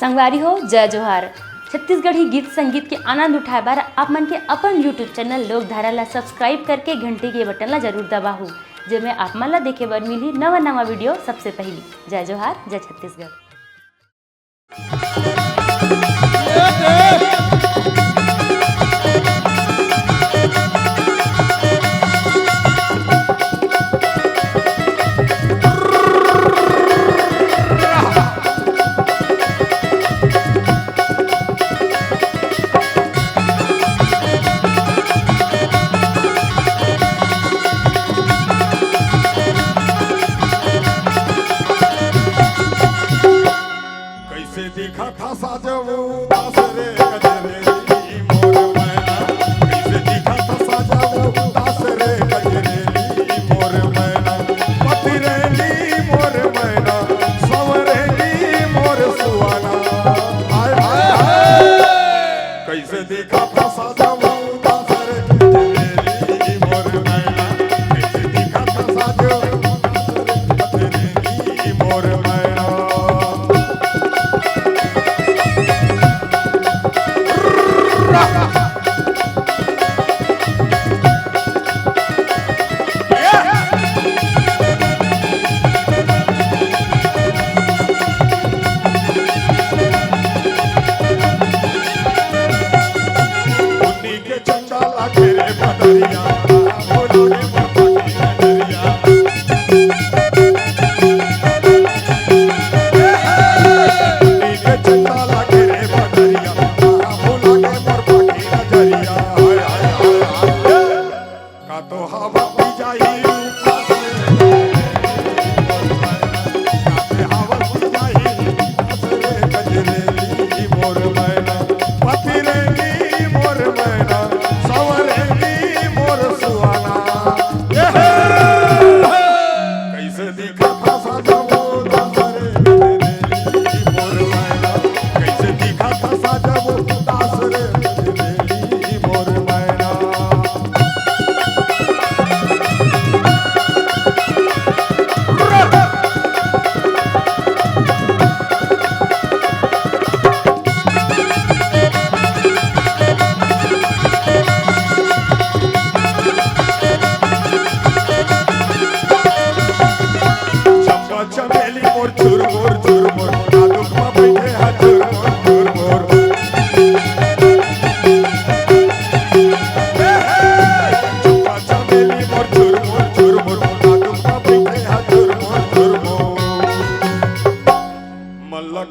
संगवारी हो जय जोहार। छत्तीसगढ़ी गीत संगीत के आनंद उठाए बार आप मन के अपन यूट्यूब चैनल लोकधारा ला सब्सक्राइब करके घंटी के बटन ला जरूर दबाहू, जेमे आप मन ला देखे बर मिली नवा नवा वीडियो सबसे पहली। जय जोहार, जय छत्तीसगढ़। देखा था साजवो दास रे गजरेली मोर मैना, कैसे देखा था साजवो दास रे गजरेली मोर मैना, पतिरेली मोर मैना, सवरेली मोर सुहाना। हाय हाय हाय, कैसे देखा था साजवो दास रे गजरेली मोर मैना, कैसे देखा था साजवो दास रे गजरेली मोर मैना।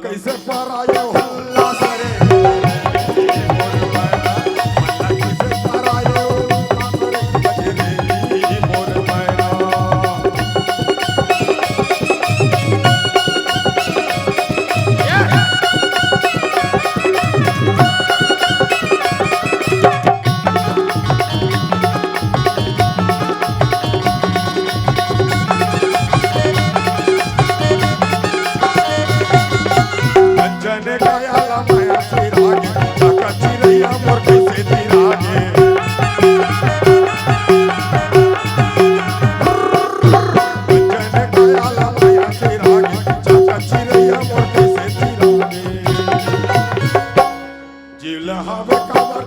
कैसे परायो हल्ला सरे मोर मैना, मल्ला कैसे परायो गजरेली मोर मैना। अंजन गयाला माया सिरागे, चाका चिरैया मोर कैसे तिरागे। अंजन गयाला माया सिरागे, चाका चिरैया मोर कैसे तिरागे। जिल हवे काबर